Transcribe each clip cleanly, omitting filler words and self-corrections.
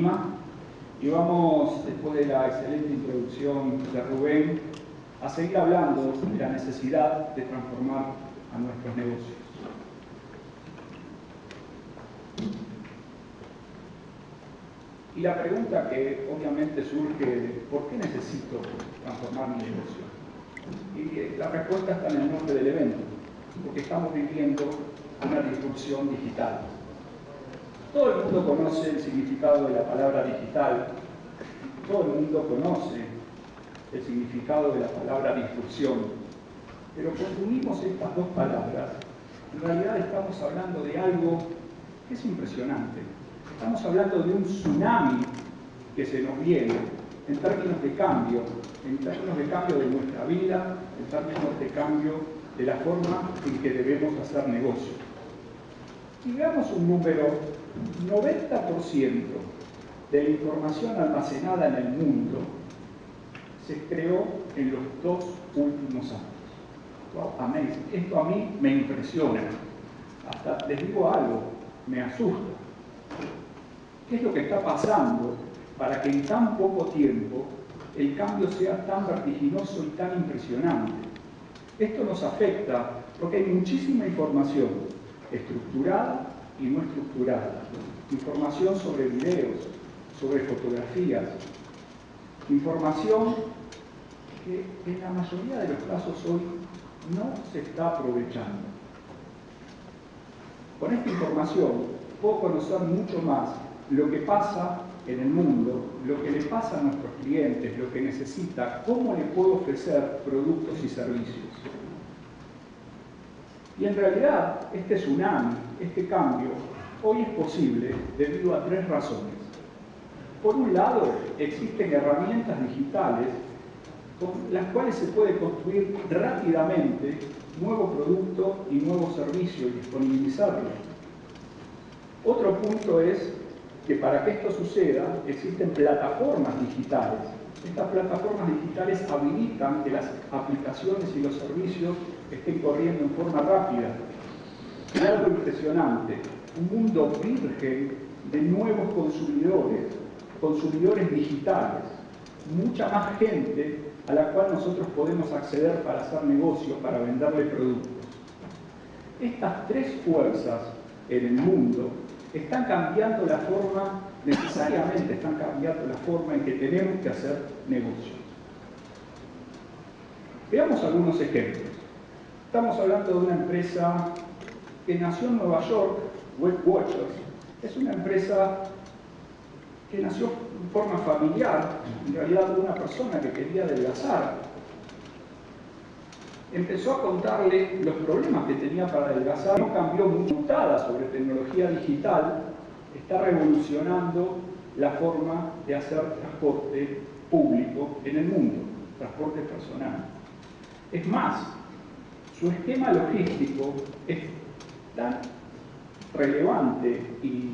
Lima y vamos, después de la excelente introducción de Rubén, a seguir hablando de la necesidad de transformar a nuestros negocios. Y la pregunta que obviamente surge, ¿por qué necesito transformar mi negocio? Y la respuesta está en el nombre del evento, porque estamos viviendo una disrupción digital. Todo el mundo conoce el significado de la palabra digital, todo el mundo conoce el significado de la palabra disrupción, pero cuando unimos estas dos palabras, en realidad estamos hablando de algo que es impresionante. Estamos hablando de un tsunami que se nos viene en términos de cambio de nuestra vida, en términos de cambio de la forma en que debemos hacer negocio. Y veamos un número: 90% de la información almacenada en el mundo se creó en los 2 últimos años. Wow, amazing. Esto a mí me impresiona. Hasta les digo algo, me asusta. ¿Qué es lo que está pasando para que en tan poco tiempo el cambio sea tan vertiginoso y tan impresionante? Esto nos afecta porque hay muchísima información estructurada y no estructurada. Información sobre videos, sobre fotografías, información que en la mayoría de los casos hoy no se está aprovechando. Con esta información puedo conocer mucho más lo que pasa en el mundo, lo que le pasa a nuestros clientes, lo que necesita, cómo le puedo ofrecer productos y servicios. Y en realidad, este tsunami, este cambio, hoy es posible debido a 3 razones. Por un lado, existen herramientas digitales con las cuales se puede construir rápidamente nuevo producto y nuevo servicio y disponibilizarlo. Otro punto es que para que esto suceda existen plataformas digitales. Estas plataformas digitales habilitan que las aplicaciones y los servicios estén corriendo en forma rápida. Y algo impresionante, un mundo virgen de nuevos consumidores digitales, mucha más gente a la cual nosotros podemos acceder para hacer negocio, para venderle productos. Estas 3 fuerzas en el mundo están cambiando la forma, necesariamente están cambiando la forma en que tenemos que hacer negocios. Veamos algunos ejemplos. Estamos hablando de una empresa que nació en Nueva York, WebWatchers. Es una empresa que nació en forma familiar, en realidad de una persona que quería adelgazar. Empezó a contarle los problemas que tenía para adelgazar. No cambió mucho, montada sobre tecnología digital, está revolucionando la forma de hacer transporte público en el mundo, transporte personal. Es más, su esquema logístico es tan relevante y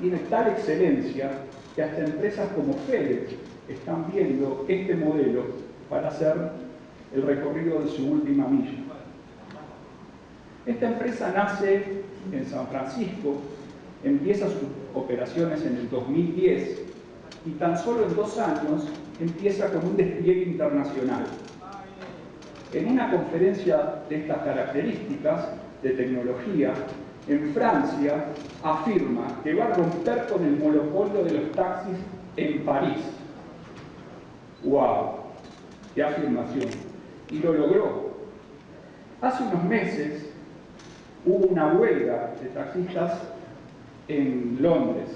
tiene tal excelencia que hasta empresas como FedEx están viendo este modelo para hacer el recorrido de su última milla. Esta empresa nace en San Francisco, empieza sus operaciones en el 2010 y tan solo en 2 años empieza con un despliegue internacional. En una conferencia de estas características de tecnología, en Francia afirma que va a romper con el monopolio de los taxis en París. ¡Wow! ¡Qué afirmación! Y lo logró. Hace unos meses hubo una huelga de taxistas en Londres,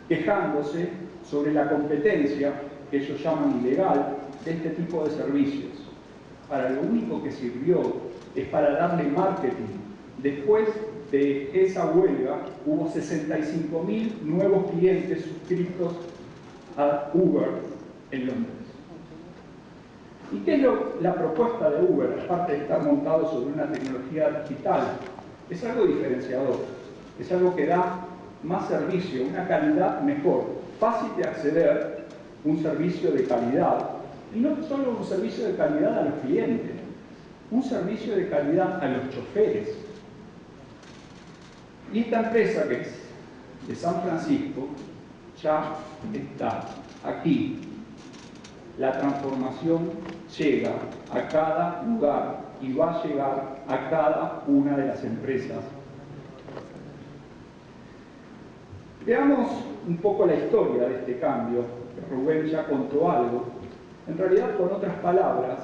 quejándose sobre la competencia, que ellos llaman ilegal, de este tipo de servicios. Para lo único que sirvió es para darle marketing. Después de esa huelga hubo 65.000 nuevos clientes suscritos a Uber en Londres. ¿Y qué es la propuesta de Uber, aparte de estar montado sobre una tecnología digital? Es algo diferenciador, es algo que da más servicio, una calidad mejor, fácil de acceder, un servicio de calidad, y no solo un servicio de calidad a los clientes, un servicio de calidad a los choferes. Y esta empresa, que es de San Francisco, ya está aquí. La transformación llega a cada lugar y va a llegar a cada una de las empresas. Veamos un poco la historia de este cambio. Rubén ya contó algo. En realidad, con otras palabras,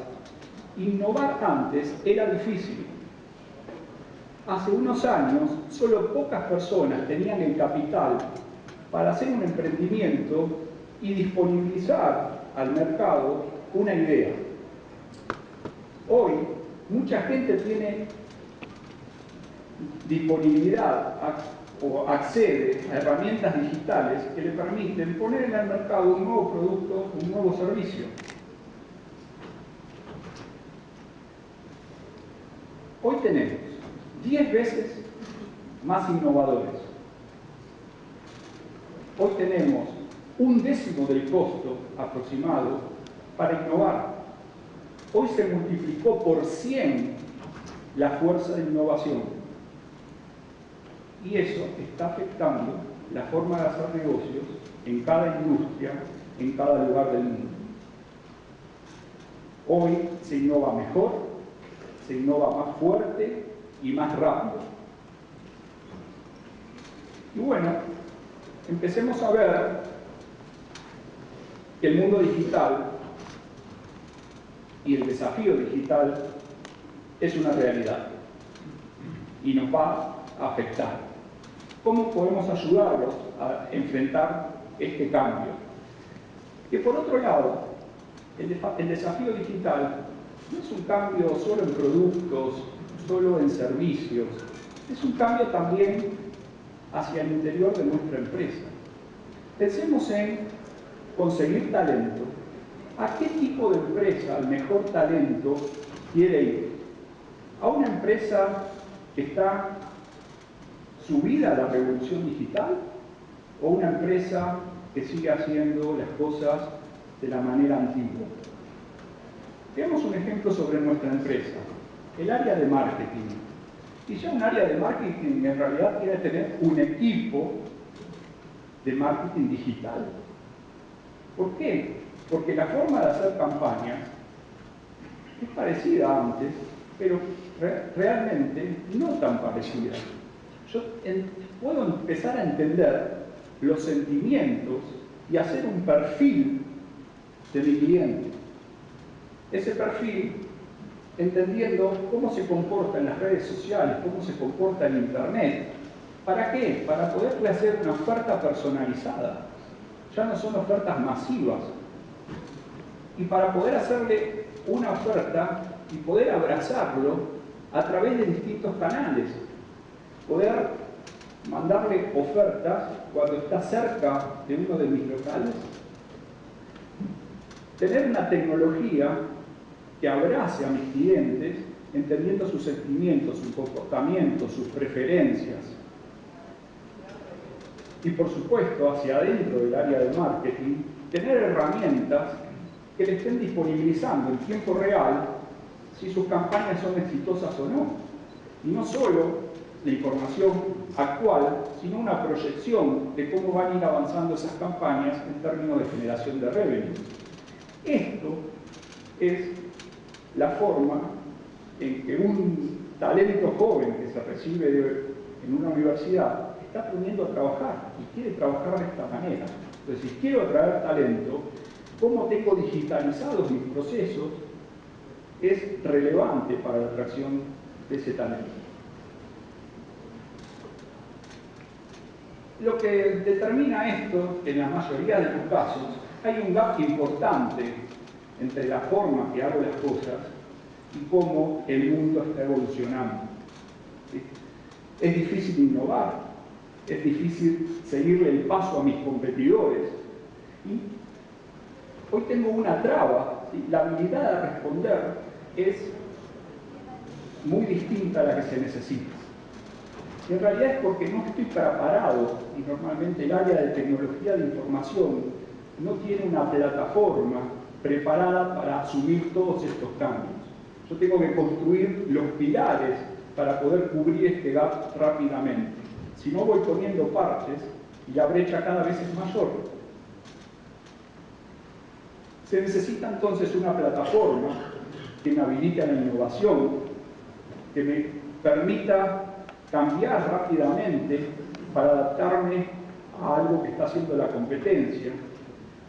innovar antes era difícil. Hace unos años, solo pocas personas tenían el capital para hacer un emprendimiento y disponibilizar al mercado una idea. Hoy, mucha gente tiene disponibilidad o accede a herramientas digitales que le permiten poner en el mercado un nuevo producto, un nuevo servicio. Hoy tenemos 10 veces más innovadores. Hoy tenemos 1/10 del costo aproximado para innovar. Hoy se multiplicó por 100 la fuerza de innovación. Y eso está afectando la forma de hacer negocios en cada industria, en cada lugar del mundo. Hoy se innova mejor, se innova más fuerte y más rápido. Y bueno, empecemos a ver que el mundo digital y el desafío digital es una realidad y nos va a afectar. ¿Cómo podemos ayudarlos a enfrentar este cambio? Que por otro lado, el desafío digital no es un cambio solo en productos, solo en servicios, es un cambio también hacia el interior de nuestra empresa. Pensemos en conseguir talento. ¿A qué tipo de empresa el mejor talento quiere ir? ¿A una empresa que está subida a la revolución digital o una empresa que sigue haciendo las cosas de la manera antigua? Veamos un ejemplo sobre nuestra empresa, el área de marketing. Y ya un área de marketing en realidad quiere tener un equipo de marketing digital. ¿Por qué? Porque la forma de hacer campañas es parecida a antes, pero realmente no tan parecida. Yo puedo empezar a entender los sentimientos y hacer un perfil de mi cliente. Ese perfil, entendiendo cómo se comporta en las redes sociales, cómo se comporta en Internet. ¿Para qué? Para poderle hacer una oferta personalizada. Ya no son ofertas masivas. Y para poder hacerle una oferta y poder abrazarlo a través de distintos canales. Poder mandarle ofertas cuando está cerca de uno de mis locales. Tener una tecnología que abrace a mis clientes, entendiendo sus sentimientos, sus comportamientos, sus preferencias. Y por supuesto, hacia adentro del área de marketing, tener herramientas que le estén disponibilizando en tiempo real si sus campañas son exitosas o no. Y no solo la información actual, sino una proyección de cómo van a ir avanzando esas campañas en términos de generación de revenue. Esto es la forma en que un talento joven que se recibe en una universidad está aprendiendo a trabajar y quiere trabajar de esta manera. Entonces, si quiero atraer talento, cómo tengo digitalizados mis procesos es relevante para la atracción de ese talento. Lo que determina esto, en la mayoría de los casos, hay un gap importante entre la forma que hago las cosas y cómo el mundo está evolucionando. ¿Sí? Es difícil innovar, es difícil seguirle el paso a mis competidores. Y hoy tengo una traba, ¿sí? La habilidad de responder es muy distinta a la que se necesita. Y en realidad es porque no estoy preparado, y normalmente el área de tecnología de información no tiene una plataforma preparada para asumir todos estos cambios. Yo tengo que construir los pilares para poder cubrir este gap rápidamente. Si no voy poniendo parches y la brecha cada vez es mayor. Se necesita entonces una plataforma que me habilite a la innovación, que me permita cambiar rápidamente para adaptarme a algo que está haciendo la competencia.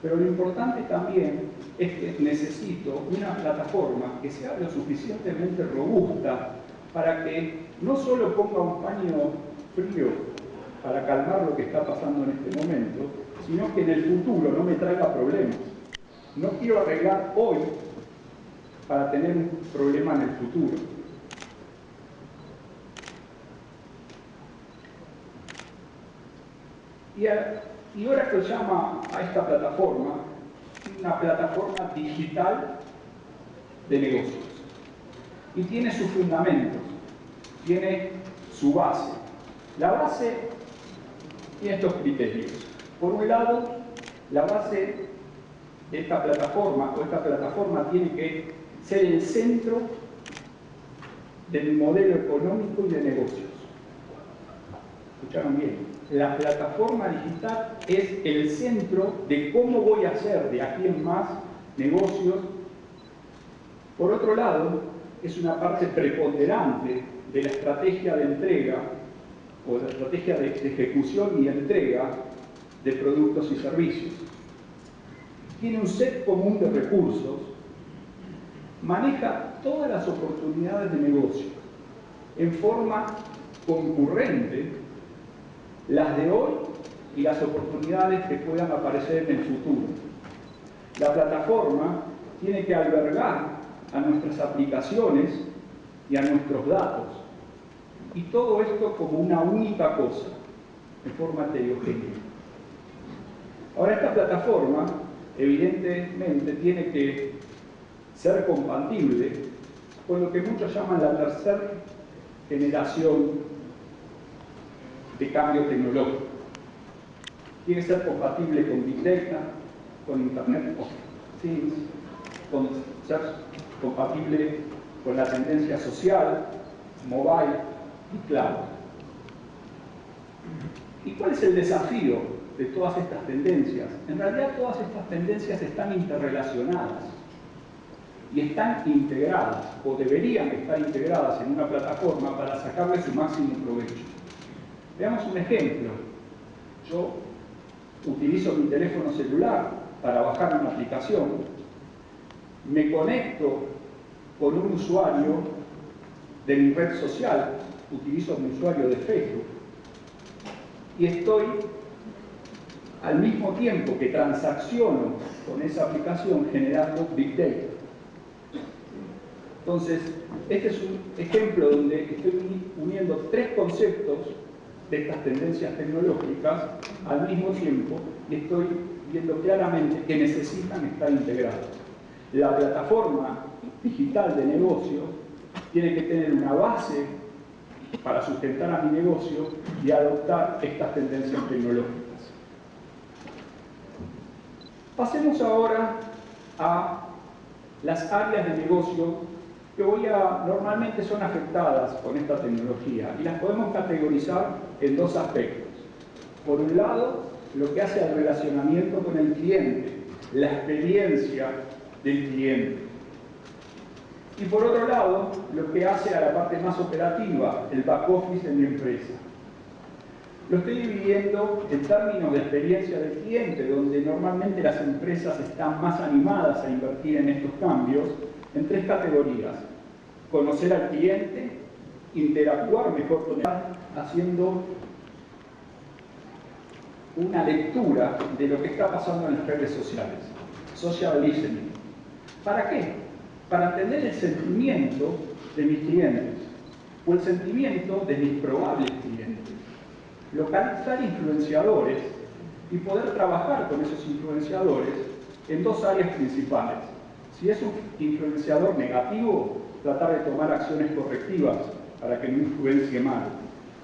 Pero lo importante también es que necesito una plataforma que sea lo suficientemente robusta para que no solo ponga un paño frío para calmar lo que está pasando en este momento, sino que en el futuro no me traiga problemas. No quiero arreglar hoy para tener un problema en el futuro. Y Oracle llama a esta plataforma una plataforma digital de negocios. Y tiene sus fundamentos, tiene su base. La base tiene estos criterios. Por un lado, la base de esta plataforma, o esta plataforma tiene que ser el centro del modelo económico y de negocios. ¿Escucharon bien? La plataforma digital es el centro de cómo voy a hacer de aquí en más negocios. Por otro lado, es una parte preponderante de la estrategia de entrega o de la estrategia de ejecución y entrega de productos y servicios. Tiene un set común de recursos, maneja todas las oportunidades de negocio en forma concurrente, las de hoy y las oportunidades que puedan aparecer en el futuro. La plataforma tiene que albergar a nuestras aplicaciones y a nuestros datos, y todo esto como una única cosa, en forma heterogénea. Ahora, esta plataforma evidentemente tiene que ser compatible con lo que muchos llaman la tercera generación de cambio tecnológico. Tiene que ser compatible con Big Data, con Internet of Things, ser compatible con la tendencia social, mobile y cloud. ¿Y cuál es el desafío de todas estas tendencias? En realidad todas estas tendencias están interrelacionadas y están integradas, o deberían estar integradas en una plataforma para sacarle su máximo provecho. Veamos un ejemplo. Yo utilizo mi teléfono celular para bajar una aplicación, me conecto con un usuario de mi red social, utilizo mi usuario de Facebook, y estoy al mismo tiempo que transacciono con esa aplicación generando Big Data. Entonces, este es un ejemplo donde estoy uniendo tres conceptos de estas tendencias tecnológicas al mismo tiempo y estoy viendo claramente que necesitan estar integrados. La plataforma digital de negocio tiene que tener una base para sustentar a mi negocio y adoptar estas tendencias tecnológicas. Pasemos ahora a las áreas de negocio que normalmente son afectadas con esta tecnología y las podemos categorizar en dos aspectos. Por un lado, lo que hace al relacionamiento con el cliente, la experiencia del cliente. Y por otro lado, lo que hace a la parte más operativa, el back office en mi empresa. Lo estoy dividiendo en términos de experiencia del cliente, donde normalmente las empresas están más animadas a invertir en estos cambios, en tres categorías. Conocer al cliente, interactuar mejor con él, haciendo una lectura de lo que está pasando en las redes sociales. Social listening. ¿Para qué? Para entender el sentimiento de mis clientes o el sentimiento de mis probables clientes. Localizar influenciadores y poder trabajar con esos influenciadores en dos áreas principales. Si es un influenciador negativo, tratar de tomar acciones correctivas para que no influencie mal.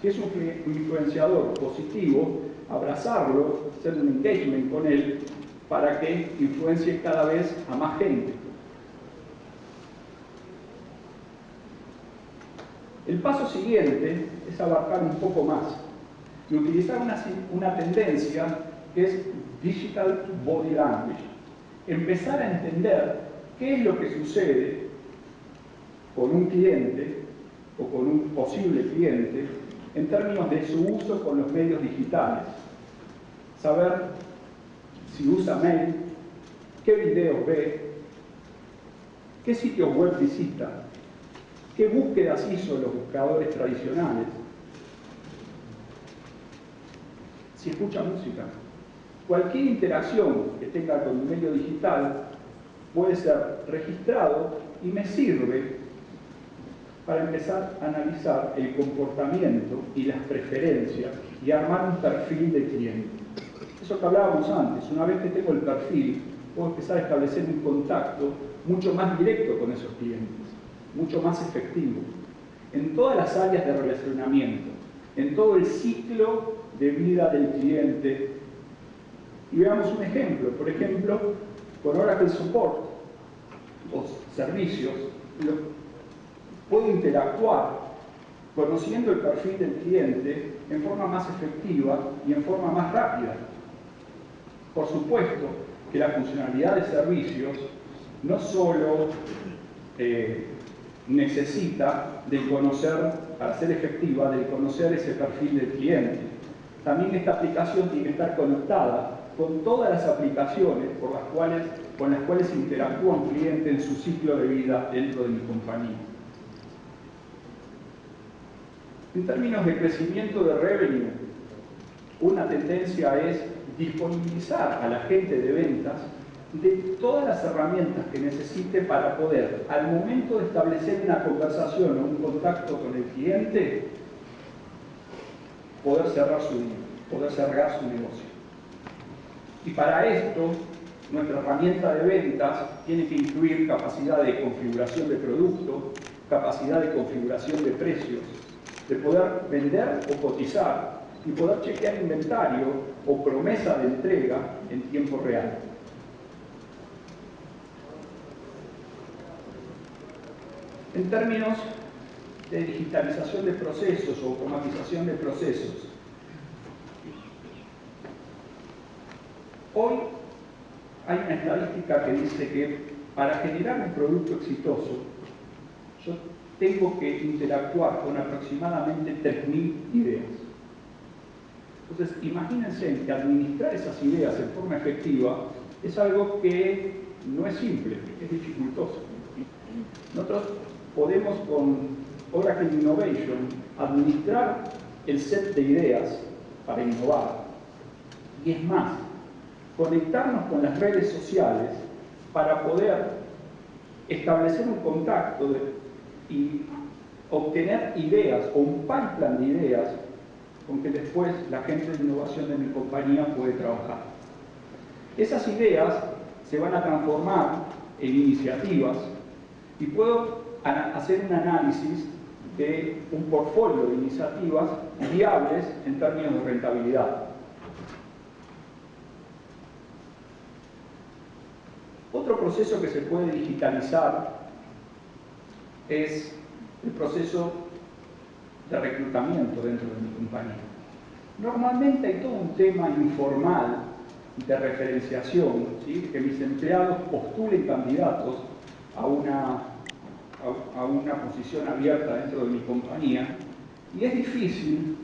Si es un influenciador positivo, abrazarlo, hacer un engagement con él para que influencie cada vez a más gente. El paso siguiente es abarcar un poco más. y utilizar una tendencia que es Digital Body Language. Empezar a entender qué es lo que sucede con un cliente o con un posible cliente en términos de su uso con los medios digitales. Saber si usa mail, qué videos ve, qué sitios web visita, qué búsquedas hizo los buscadores tradicionales, si escucha música. Cualquier interacción que tenga con un medio digital puede ser registrado y me sirve para empezar a analizar el comportamiento y las preferencias y armar un perfil de cliente. Eso que hablábamos antes, una vez que tengo el perfil, puedo empezar a establecer un contacto mucho más directo con esos clientes, mucho más efectivo, en todas las áreas de relacionamiento, en todo el ciclo de vida del cliente. Y veamos un ejemplo, por ejemplo, con Oracle Support, los servicios, puedo interactuar conociendo el perfil del cliente en forma más efectiva y en forma más rápida. Por supuesto que la funcionalidad de servicios no solo necesita de conocer, para ser efectiva, de conocer ese perfil del cliente. También esta aplicación tiene que estar conectada con todas las aplicaciones con las cuales interactúa un cliente en su ciclo de vida dentro de mi compañía. En términos de crecimiento de revenue, una tendencia es disponibilizar a la gente de ventas de todas las herramientas que necesite para poder, al momento de establecer una conversación o un contacto con el cliente, poder cerrar su negocio. Y para esto, nuestra herramienta de ventas tiene que incluir capacidad de configuración de producto, capacidad de configuración de precios, de poder vender o cotizar y poder chequear inventario o promesa de entrega en tiempo real. En términos de digitalización de procesos o automatización de procesos, hoy hay una estadística que dice que para generar un producto exitoso, yo tengo que interactuar con aproximadamente 3.000 ideas. Entonces, imagínense que administrar esas ideas en forma efectiva es algo que no es simple, es dificultoso. Nosotros podemos con Oracle Innovation administrar el set de ideas para innovar. Y es más, conectarnos con las redes sociales para poder establecer un contacto y obtener ideas o un pipeline de ideas con que después la gente de innovación de mi compañía puede trabajar. Esas ideas se van a transformar en iniciativas y puedo hacer un análisis de un portfolio de iniciativas viables en términos de rentabilidad. Otro proceso que se puede digitalizar es el proceso de reclutamiento dentro de mi compañía. Normalmente hay todo un tema informal de referenciación, ¿sí? Que mis empleados postulen candidatos a una posición abierta dentro de mi compañía, y es difícil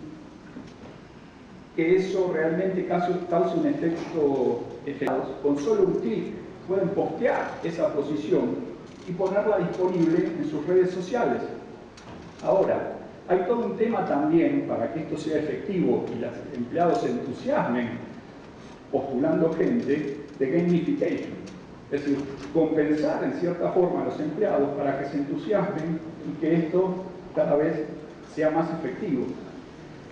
que eso realmente cause un efecto. Con solo un clic pueden postear esa posición y ponerla disponible en sus redes sociales. Ahora, hay todo un tema también para que esto sea efectivo y los empleados se entusiasmen postulando gente, de gamification. Es decir, compensar en cierta forma a los empleados para que se entusiasmen y que esto cada vez sea más efectivo.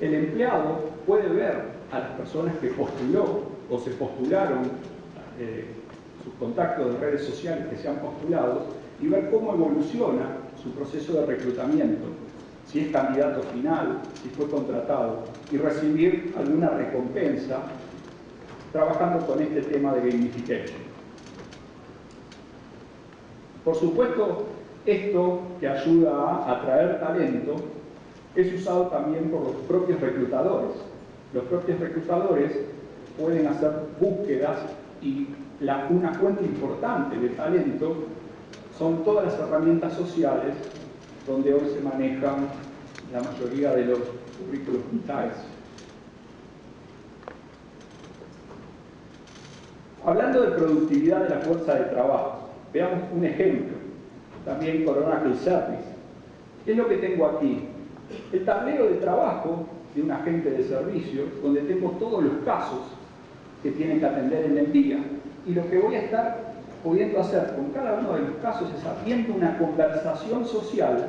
El empleado puede ver a las personas que postuló o se postularon, sus contactos de redes sociales que se han postulado, y ver cómo evoluciona su proceso de reclutamiento, si es candidato final, si fue contratado, y recibir alguna recompensa trabajando con este tema de gamification. Por supuesto, esto que ayuda a atraer talento es usado también por los propios reclutadores. Los propios reclutadores pueden hacer búsquedas y una fuente importante de talento son todas las herramientas sociales donde hoy se manejan la mayoría de los currículos vitae. Hablando de productividad de la fuerza de trabajo, veamos un ejemplo, también con Oracle Service. ¿Qué es lo que tengo aquí? El tablero de trabajo de un agente de servicios, donde tengo todos los casos que tienen que atender en el día. Y lo que voy a estar pudiendo hacer con cada uno de los casos es abriendo una conversación social,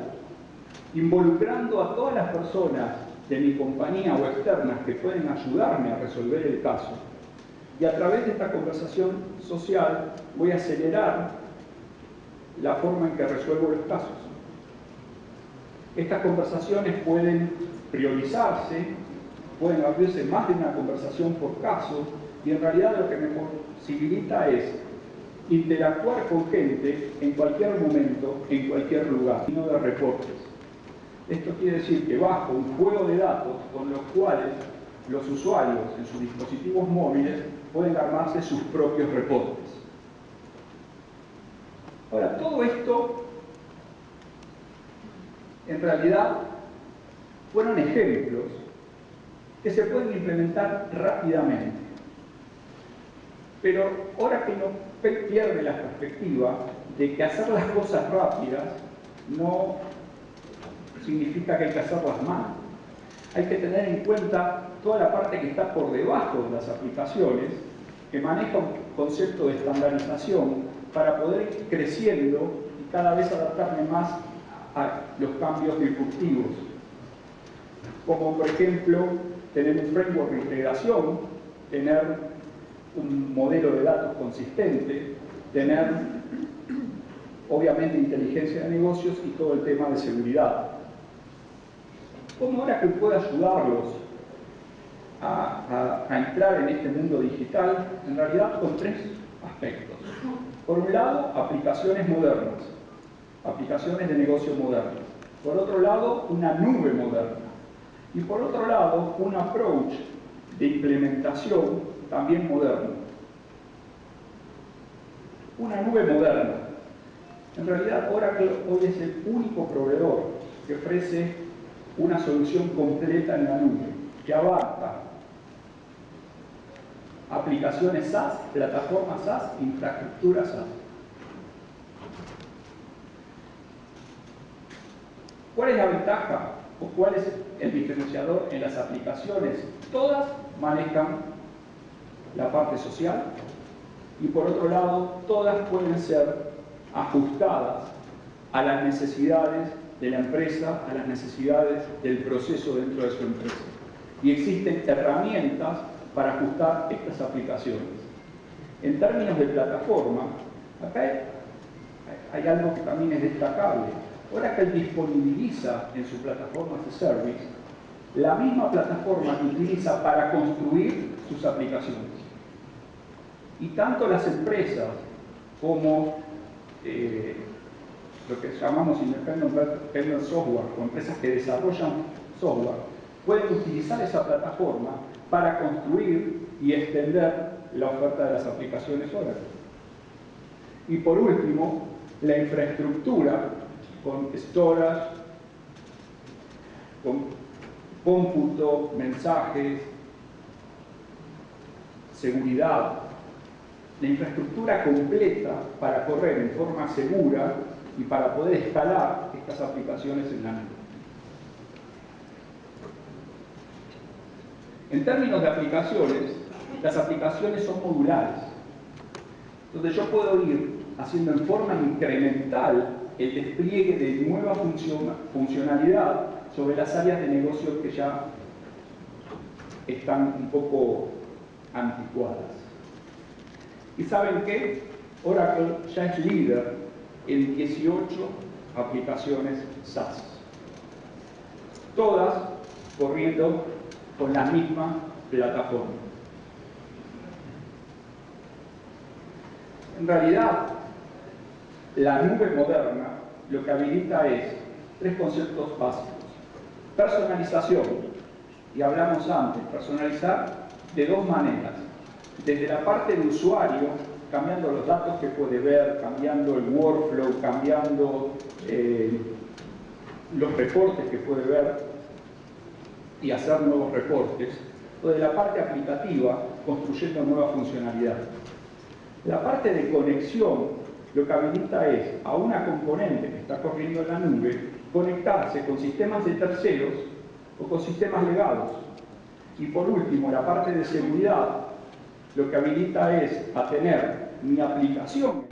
involucrando a todas las personas de mi compañía o externas que pueden ayudarme a resolver el caso. Y a través de esta conversación social voy a acelerar la forma en que resuelvo los casos. Estas conversaciones pueden priorizarse, pueden abrirse más de una conversación por caso, y en realidad lo que me posibilita es interactuar con gente en cualquier momento, en cualquier lugar, y no de reportes. Esto quiere decir que bajo un juego de datos con los cuales los usuarios en sus dispositivos móviles pueden armarse sus propios reportes. Ahora, todo esto en realidad fueron ejemplos que se pueden implementar rápidamente. Pero ahora que no pierde la perspectiva de que hacer las cosas rápidas no significa que hay que hacerlas mal. Hay que tener en cuenta toda la parte que está por debajo de las aplicaciones, que maneja un concepto de estandarización para poder ir creciendo y cada vez adaptarme más a los cambios disruptivos. Como por ejemplo, tener un framework de integración, tener un modelo de datos consistente, tener obviamente inteligencia de negocios y todo el tema de seguridad. ¿Cómo Oracle puede ayudarlos a entrar en este mundo digital? En realidad con tres aspectos. Por un lado, aplicaciones modernas, aplicaciones de negocio modernas. Por otro lado, una nube moderna. Y por otro lado, un approach de implementación también moderno. Una nube moderna. En realidad, Oracle hoy es el único proveedor que ofrece una solución completa en la nube, que abarca aplicaciones SaaS, plataformas SaaS, infraestructura SaaS. ¿Cuál es la ventaja o cuál es el diferenciador en las aplicaciones? Todas manejan la parte social y por otro lado todas pueden ser ajustadas a las necesidades de la empresa, a las necesidades del proceso dentro de su empresa. Y existen herramientas para ajustar estas aplicaciones. En términos de plataforma, acá hay algo que también es destacable. Oracle disponibiliza en su plataforma de service la misma plataforma que utiliza para construir sus aplicaciones. Y tanto las empresas como lo que llamamos Independent Software, o empresas que desarrollan software, pueden utilizar esa plataforma para construir y extender la oferta de las aplicaciones Oracle. Y por último, la infraestructura con storage, con cómputo, mensajes, seguridad, la infraestructura completa para correr en forma segura y para poder escalar estas aplicaciones en la nube. En términos de aplicaciones, las aplicaciones son modulares, donde yo puedo ir haciendo en forma incremental el despliegue de nueva funcionalidad sobre las áreas de negocio que ya están un poco anticuadas. ¿Y saben qué? Oracle ya es líder en 18 aplicaciones SaaS. Todas corriendo con la misma plataforma. En realidad, la nube moderna lo que habilita es tres conceptos básicos. Personalización, y hablamos antes, personalizar de dos maneras. Desde la parte de usuario, cambiando los datos que puede ver, cambiando el workflow, cambiando los reportes que puede ver y hacer nuevos reportes, o de la parte aplicativa, construyendo nueva funcionalidad. La parte de conexión lo que habilita es a una componente que está corriendo en la nube conectarse con sistemas de terceros o con sistemas legados. Y por último, la parte de seguridad lo que habilita es a tener mi aplicación